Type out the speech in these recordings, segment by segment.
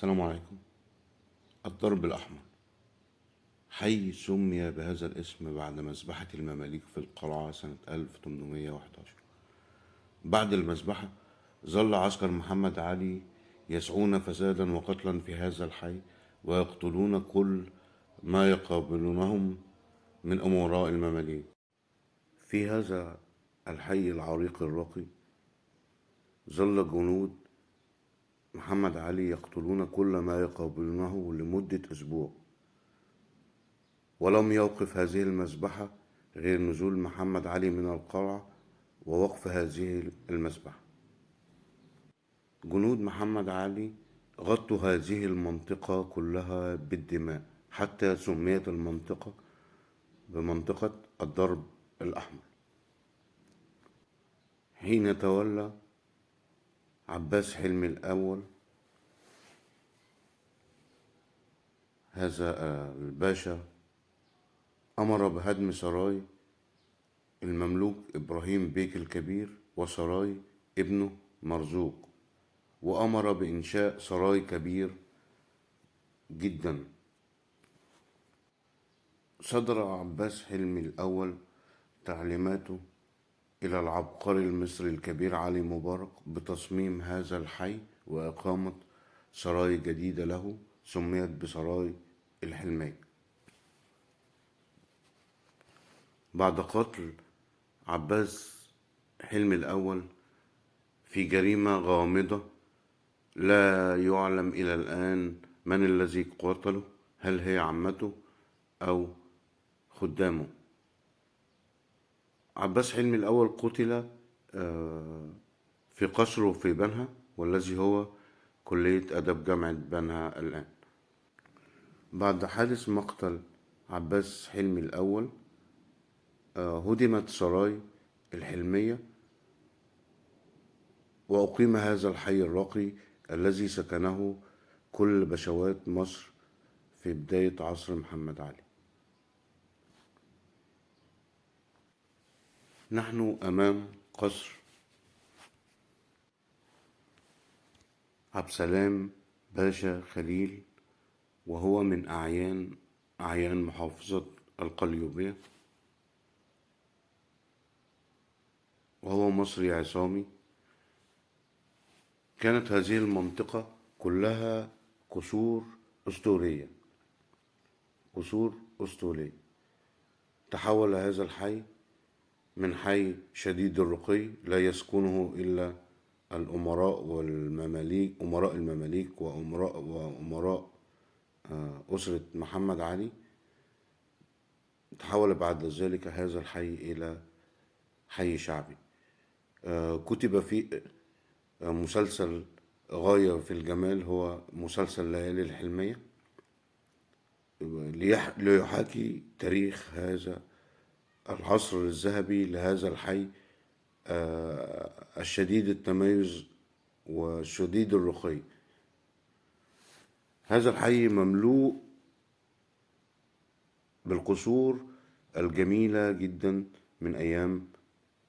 السلام عليكم. الضرب الأحمر حي سمي بهذا الاسم بعد مذبحة المماليك في القلعة سنة 1811. بعد المذبحة ظل عسكر محمد علي يسعون فسادا وقتلا في هذا الحي، ويقتلون كل ما يقابلونهم من أمراء المماليك. في هذا الحي العريق الراقي ظل جنود محمد علي يقتلون كل ما يقابلونه لمدة أسبوع، ولم يوقف هذه المذبحة غير نزول محمد علي من القلعة ووقف هذه المذبحة. جنود محمد علي غطوا هذه المنطقة كلها بالدماء حتى سميت المنطقة بمنطقة الضرب الأحمر. حين تولى عباس حلمي الأول هذا الباشا، أمر بهدم سراي المملوك إبراهيم بيك الكبير وسراي ابنه مرزوق، وأمر بإنشاء سراي كبير جدا. صدر عباس حلمي الأول تعليماته إلى العبقري المصري الكبير علي مبارك بتصميم هذا الحي وإقامة سراي جديدة له سميت بسراي الحلمية. بعد قتل عباس حلمي الأول في جريمة غامضة لا يعلم إلى الآن من الذي قتله، هل هي عمته أو خدامه. عباس حلمي الأول قتل في قصره في بنها، والذي هو كلية أدب جامعة بنها الآن. بعد حادث مقتل عباس حلمي الأول هدمت سراي الحلمية، وأقيم هذا الحي الراقي الذي سكنه كل بشوات مصر في بداية عصر محمد علي. نحن أمام قصر عبد السلام باشا خليل، وهو من أعيان محافظة القليوبية، وهو مصري عصامي. كانت هذه المنطقة كلها قصور أسطورية. تحول هذا الحي من حي شديد الرقي لا يسكنه إلا الأمراء والمماليك، أمراء المماليك وأمراء أسرة محمد علي. تحول بعد ذلك هذا الحي إلى حي شعبي. كتب في مسلسل غاية في الجمال، هو مسلسل ليالي الحلمية، ليحاكي تاريخ هذا العصر الذهبي لهذا الحي الشديد التميز وشديد الرقي. هذا الحي مملوء بالقصور الجميلة جدا من أيام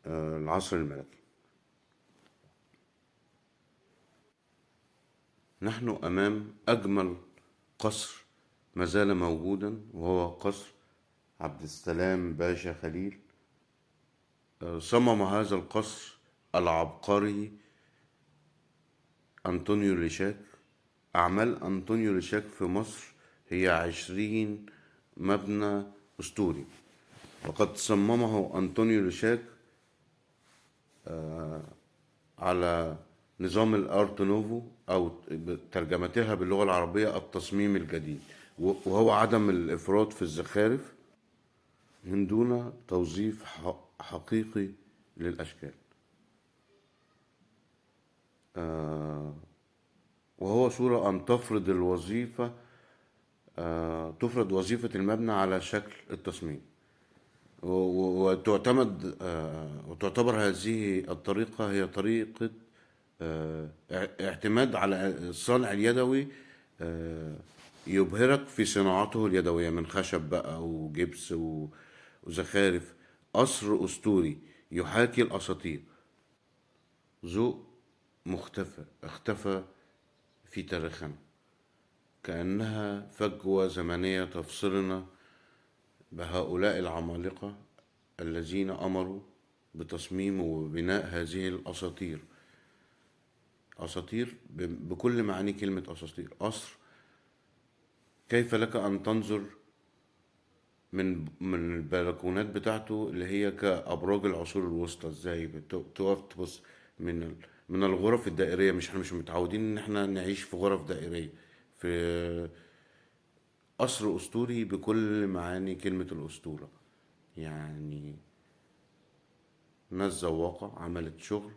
العصر الملكي. نحن أمام أجمل قصر ما زال موجودا، وهو قصر عبد السلام باشا خليل. صمم هذا القصر العبقري أنطونيو ليشاك. أعمال أنطونيو ليشاك في مصر هي 20 مبنى أسطوري، وقد صممه أنطونيو ليشاك على نظام الارت نوفو، او ترجمتها باللغة العربية التصميم الجديد، وهو عدم الافراط في الزخارف من دون توظيف حقيقي للاشكال. وهو صورة ان تفرض الوظيفة، تفرض وظيفة المبنى على شكل التصميم، وتعتبر هذه الطريقة هي طريقة اعتماد على الصانع اليدوي، يبهرك في صناعته اليدوية من خشب بقى وجبس وزخارف. قصر أسطوري يحاكي الأساطير، ذوق اختفى في تاريخنا. كأنها فجوة زمنية تفصلنا بهؤلاء العمالقة الذين أمروا بتصميم وبناء هذه الأساطير. أساطير بكل معاني كلمة أساطير. قصر كيف لك أن تنظر من البلكونات بتاعته اللي هي كأبراج العصور الوسطى، ازاي تقف تبص من الغرف الدائرية. احنا مش متعودين ان احنا نعيش في غرف دائرية، في قصر أسطوري بكل معاني كلمة الأسطورة. يعني ناس ذواقة عملت شغل،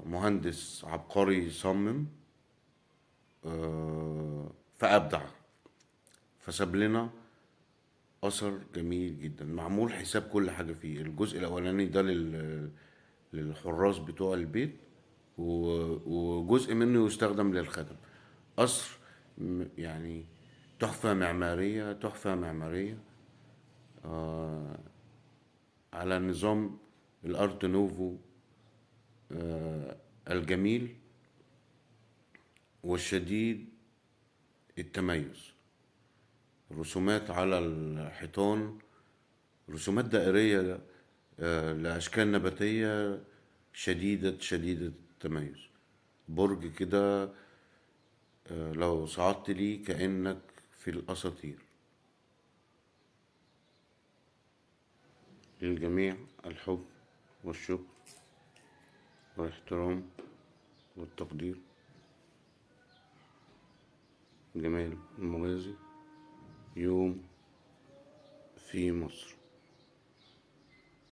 مهندس عبقري صمم، فأبدع، فساب لنا أثر جميل جدا معمول حساب كل حاجة فيه. الجزء الأولاني ده للحراس بتوع البيت، وجزء منه يستخدم للخدم. قصر يعني تحفة معمارية، تحفة معمارية على نظام الأرت نوفو الجميل والشديد التميز. رسومات على الحيطان، رسومات دائرية لأشكال نباتية شديدة التميز. برج كده لو صعدت ليه كأنك في الأساطير. للجميع الحب والشكر والاحترام والتقدير. جمال المغازي، يوم في مصر.